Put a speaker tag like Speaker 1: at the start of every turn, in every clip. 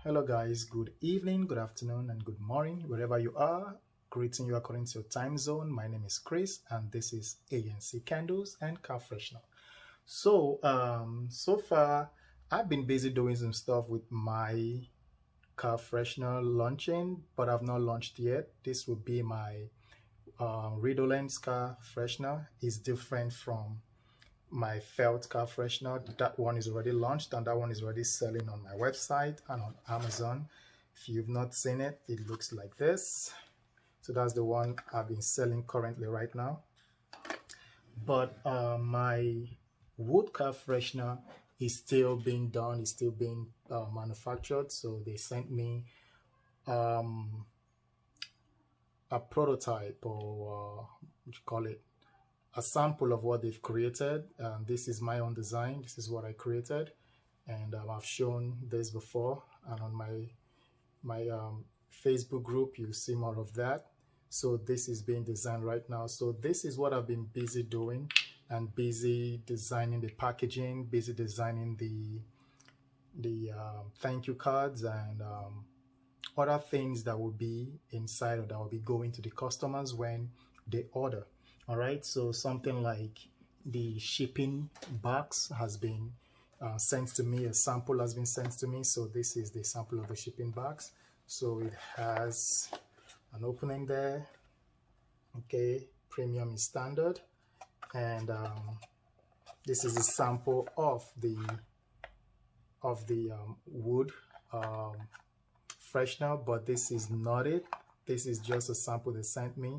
Speaker 1: Hello guys, good evening, good afternoon, and good morning, wherever you are. Greeting you according to your time zone. My name is Chris, and this is ANC Candles and Car Freshener. So far, I've been busy doing some stuff with my car freshener launching, but I've not launched yet. This will be my Redolence car freshener. It's different from my felt car freshener. That one is already launched and that one is already selling on my website and on Amazon. If you've not seen it, it looks like this. So that's the one I've been selling currently right now. But my wood car freshener is still being done, is still being manufactured. So they sent me a prototype, or what you call it, a sample of what they've created. This is my own design. This is what I created, and I've shown this before, and on my Facebook group you'll see more of that. So this is being designed right now. So this is what I've been busy doing, and busy designing the packaging, busy designing the thank you cards and other things that will be inside, or that will be going to the customers when they order. All right, so something like the shipping box has been sent to me, a sample has been sent to me. So this is the sample of the shipping box. So it has an opening there. Okay, premium is standard, and this is a sample of the wood freshener, but this is not it. This is just a sample they sent me.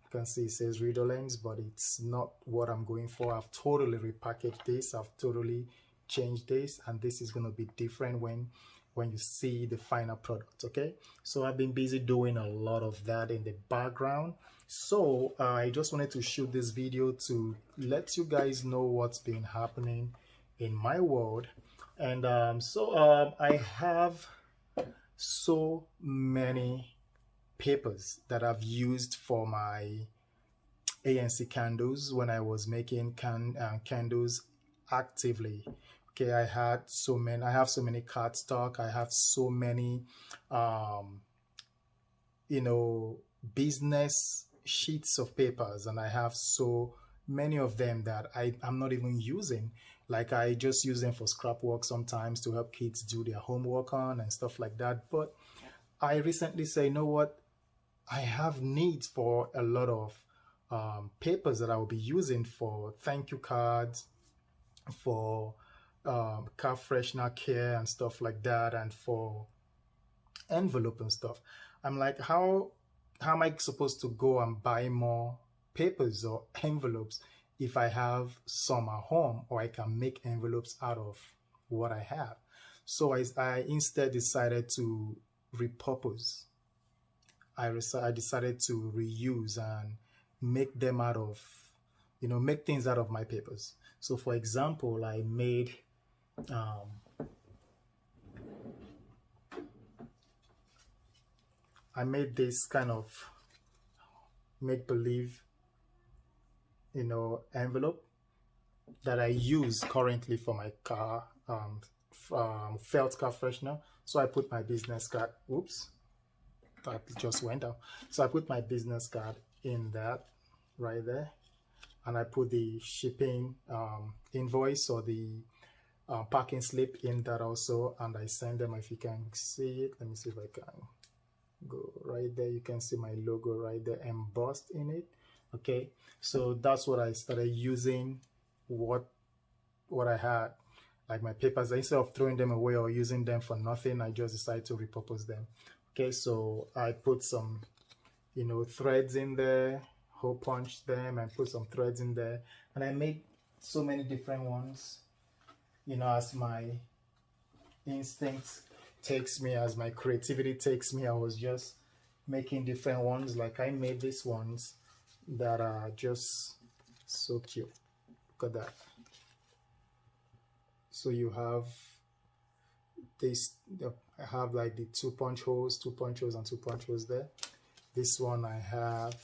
Speaker 1: You can see it says Redolence, but it's not what I'm going for. I've totally repackaged this, I've totally changed this, and this is going to be different when you see the final product. Okay, so I've been busy doing a lot of that in the background. So I just wanted to shoot this video to let you guys know what's been happening in my world. And I have so many papers that I've used for my ANC candles when I was making candles actively. Okay, I have so many cardstock, I have so many business sheets of papers, and I have so many of them that I'm not even using. Like, I just use them for scrap work sometimes to help kids do their homework on and stuff like that. But I recently say, you know what, I have needs for a lot of papers that I will be using for thank you cards, for car freshener care and stuff like that, and for envelope and stuff. I'm like, how am I supposed to go and buy more papers or envelopes if I have some at home, or I can make envelopes out of what I have? So I instead decided to repurpose. I decided to reuse and make them out of, make things out of my papers. So for example, I made this kind of make-believe envelope that I use currently for my car felt car freshener. So I put my business card, oops, that just went out. So I put my business card in that right there, and I put the shipping invoice or the packing slip in that also, and I send them. If you can see it, let me see if I can go right there. You can see my logo right there embossed in it. Okay, so that's what I started using, what I had, like my papers. Instead of throwing them away or using them for nothing, I just decided to repurpose them. Okay, so I put some threads in there, hole punched them and put some threads in there, and I made so many different ones, as my instinct takes me, as my creativity takes me. I was just making different ones. Like, I made these ones that are just so cute. Look at that. So you have this, I have like the two punch holes and two punch holes there. This one I have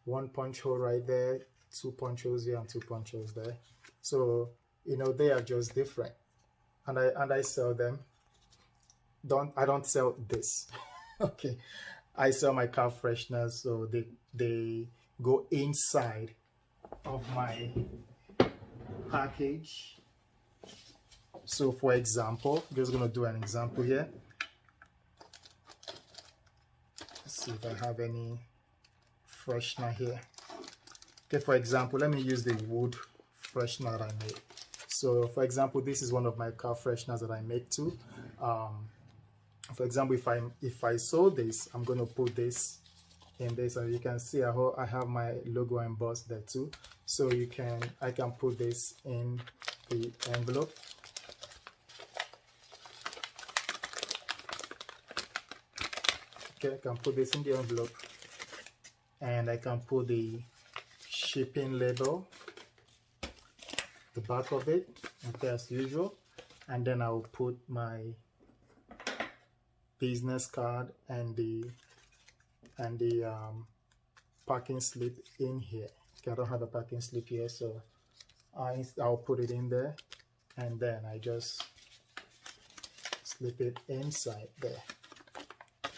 Speaker 1: one punch hole right there, two punch holes here and two punch holes there. So they are just different, and I sell them. I don't sell this. Okay, I sell my car fresheners, so they go inside of my package. So for example, I'm just gonna do an example here. Let's see if I have any freshener here. Okay, for example, let me use the wood freshener that I made. So for example, this is one of my car fresheners that I make too. For example, if I sew this, I'm going to put this in this, and you can see I have my logo embossed there too. So I can put this in the envelope. Okay, I can put this in the envelope, and I can put the shipping label, the back of it, okay, as usual, and then I'll put my business card and the packing slip in here. Okay, I don't have a packing slip here, so I'll put it in there, and then I just slip it inside there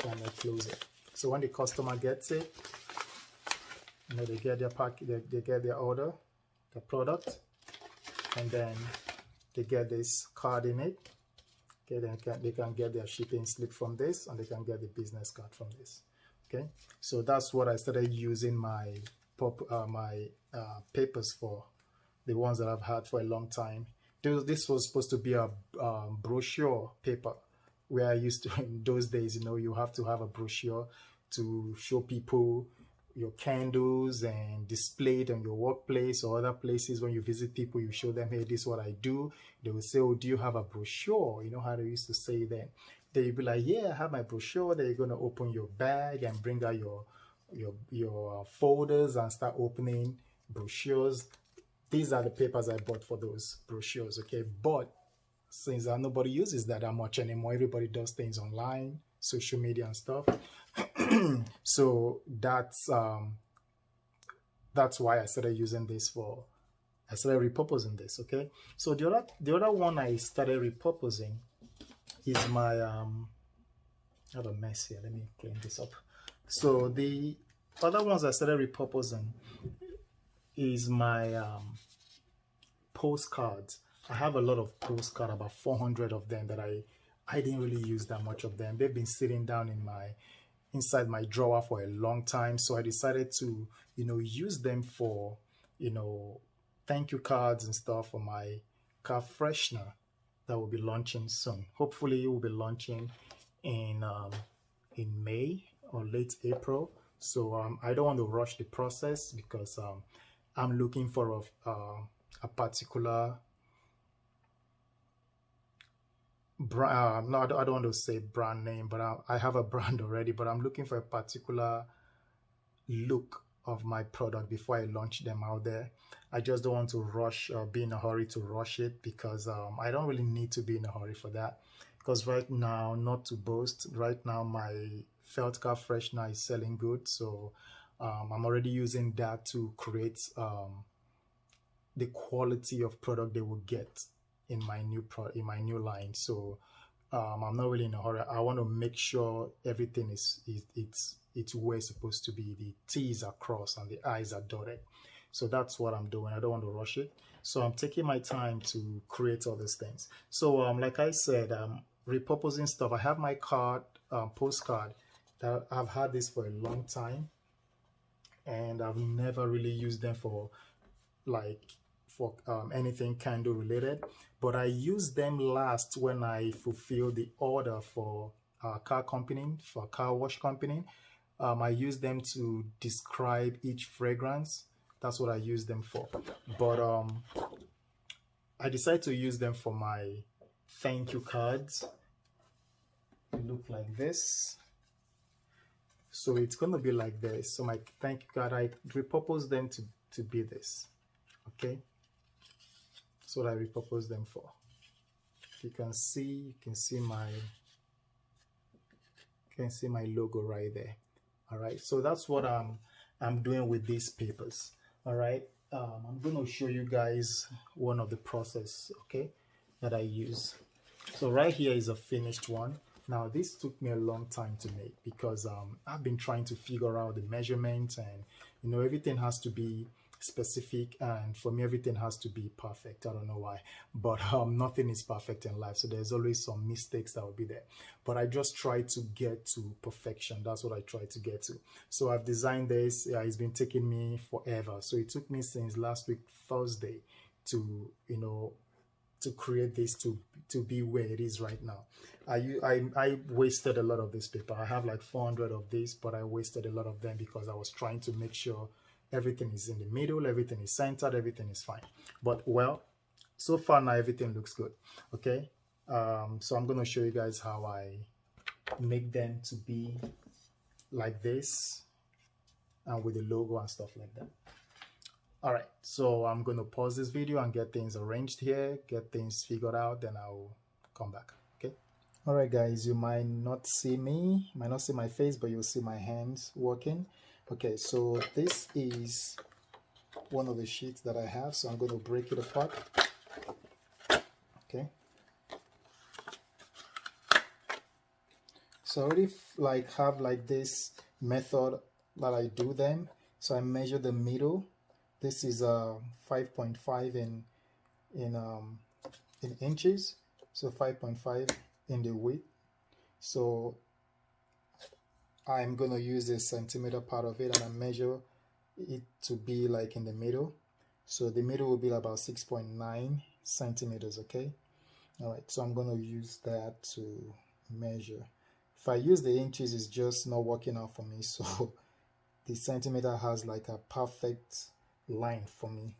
Speaker 1: and I close it. So when the customer gets it, you know, they get their they get their order, the product, and then they get this card in it. Okay, then they can get their shipping slip from this, and they can get the business card from this. Okay, so that's what I started using my papers for, the ones that I've had for a long time. This was supposed to be a brochure paper, where I used to, in those days, you know, you have to have a brochure to show people your candles and display it in your workplace or other places. When you visit people, you show them, hey, this is what I do. They will say, oh, do you have a brochure? You know how they used to say then. They'll be like, yeah, I have my brochure. Then you're going to open your bag and bring out your folders and start opening brochures. These are the papers I bought for those brochures, okay? But since nobody uses that much anymore, everybody does things online, social media and stuff. So that's why I started using this I started repurposing this, okay? So the other one I started repurposing is my I have a mess here, let me clean this up. So the other ones I started repurposing is my postcards. I have a lot of postcards, about 400 of them, that I didn't really use that much of them. They've been sitting down inside my drawer for a long time, so I decided to, you know, use them for, you know, thank you cards and stuff for my car freshener that will be launching soon. Hopefully it will be launching in May or late April. So I don't want to rush the process, because I'm looking for a particular brand. No, I don't want to say brand name, but I have a brand already, but I'm looking for a particular look of my product before I launch them out there. I just don't want to rush or be in a hurry to rush it, because I don't really need to be in a hurry for that. Because right now, not to boast, right now my felt car freshener is selling good, so I'm already using that to create the quality of product they will get in my new line. So I'm not really in a hurry. I want to make sure everything it's where it's supposed to be. The T's are crossed and the I's are dotted. So that's what I'm doing. I don't want to rush it. So I'm taking my time to create all these things. So like I said, repurposing stuff. I have my postcard that I've had this for a long time, and I've never really used them for anything candle related, but I used them last when I fulfilled the order for a car wash company. I used them to describe each fragrance. That's what I used them for. But I decided to use them for my thank you cards. They look like this. So it's going to be like this. So my thank you card, I repurposed them to be this. Okay, that's what I repurposed them for. You can see my logo right there. All right, so that's what I'm doing with these papers. All right, I'm going to show you guys one of the process, okay, that I use. So right here is a finished one. Now this took me a long time to make because I've been trying to figure out the measurements, and you know, everything has to be specific, and for me everything has to be perfect. I don't know why, but nothing is perfect in life, so there's always some mistakes that will be there, but I just try to get to perfection. That's what I try to get to. So I've designed this. It's been taking me forever, so it took me since last week Thursday to, you know, to create this to be where it is right now. I wasted a lot of this paper. I have like 400 of this, but I wasted a lot of them because I was trying to make sure everything is in the middle, everything is centered, everything is fine. But well, so far now everything looks good. Okay, so I'm going to show you guys how I make them to be like this, and with the logo and stuff like that. All right, so I'm going to pause this video and get things arranged here, get things figured out, then I'll come back. Okay. All right, guys, you might not see me, might not see my face, but you'll see my hands working. Okay, so this is one of the sheets that I have, so I'm going to break it apart. Okay. So I already have like this method that I do them. So I measure the middle. This is 5.5 in inches, so 5.5 in the width. So I'm going to use a centimeter part of it, and I measure it to be like in the middle. So the middle will be about 6.9 centimeters, okay? All right, so I'm going to use that to measure. If I use the inches, it's just not working out for me, so the centimeter has like a perfect line for me.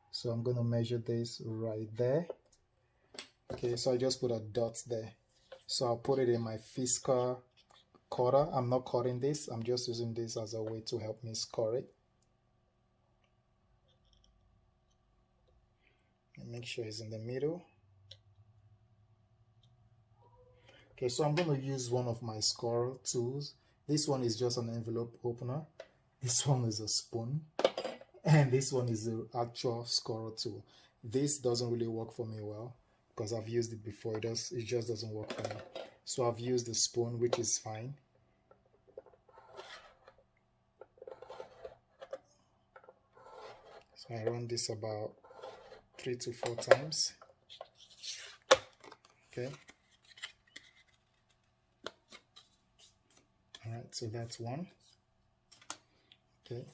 Speaker 1: So I'm going to measure this right there. Okay, so I just put a dot there. So I'll put it in my Fisker cutter. I'm not cutting this, I'm just using this as a way to help me score it. And make sure it's in the middle. Okay, so I'm going to use one of my score tools. This one is just an envelope opener. This one is a spoon. And this one is the actual scorer tool. This doesn't really work for me well because I've used it before. It just doesn't work for me. So I've used the spoon, which is fine. So I run this about 3 to 4 times. Okay. All right, so that's one. Okay.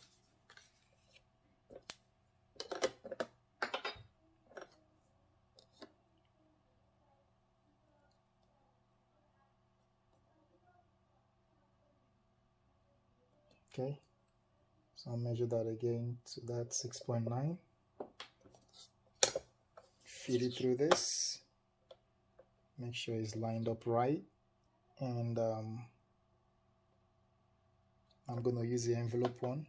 Speaker 1: Okay, so I'll measure that again to that 6.9. Feed it through this. Make sure it's lined up right. And I'm going to use the envelope one.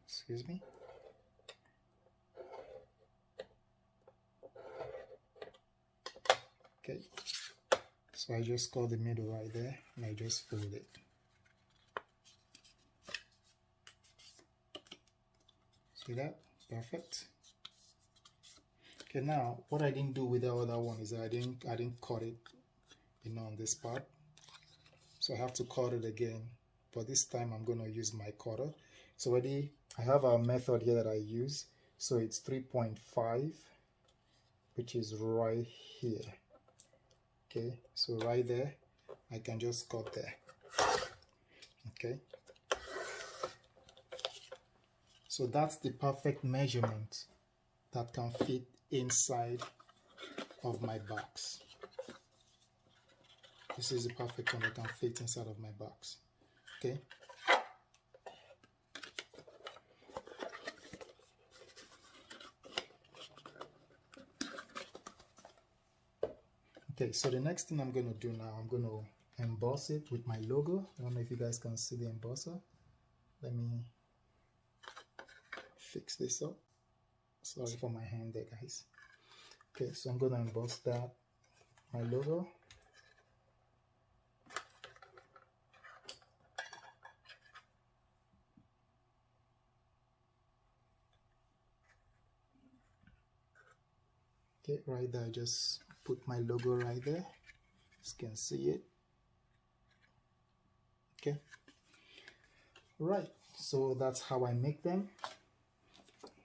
Speaker 1: Excuse me. Okay. So I just cut the middle right there, and I just fold it. See that? Perfect. Okay, now what I didn't do with the other one is that I didn't cut it, you know, on this part. So I have to cut it again, but this time I'm going to use my cutter. So already I have a method here that I use. So it's 3.5, which is right here. Okay, so right there, I can just cut there. Okay, so that's the perfect measurement that can fit inside of my box. This is the perfect one that can fit inside of my box. Okay. Okay, so the next thing I'm going to do now, I'm going to emboss it with my logo. I don't know if you guys can see the embosser. Let me fix this up. Sorry for my hand there, guys. Okay, so I'm going to emboss that, my logo. Okay, right there, I just put my logo right there. You can see it. Okay, right, so that's how I make them.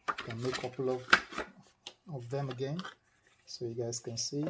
Speaker 1: I can make a couple of them again so you guys can see.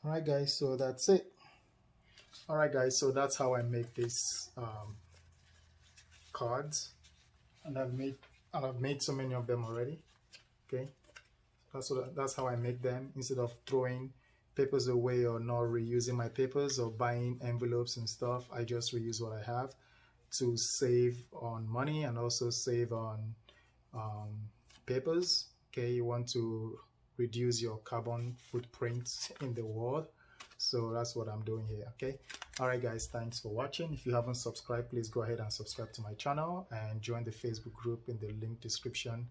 Speaker 1: Alright guys, so that's it. Alright guys, so that's how I make these cards, and I've made so many of them already. Okay, that's how I make them. Instead of throwing papers away or not reusing my papers or buying envelopes and stuff, I just reuse what I have to save on money and also save on papers. Okay, you want to reduce your carbon footprint in the world, so that's what I'm doing here. Okay, all right guys, thanks for watching. If you haven't subscribed, please go ahead and subscribe to my channel and join the Facebook group in the link description.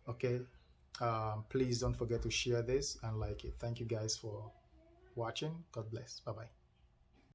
Speaker 1: Okay, please don't forget to share this and like it. Thank you guys for watching. God bless. Bye bye.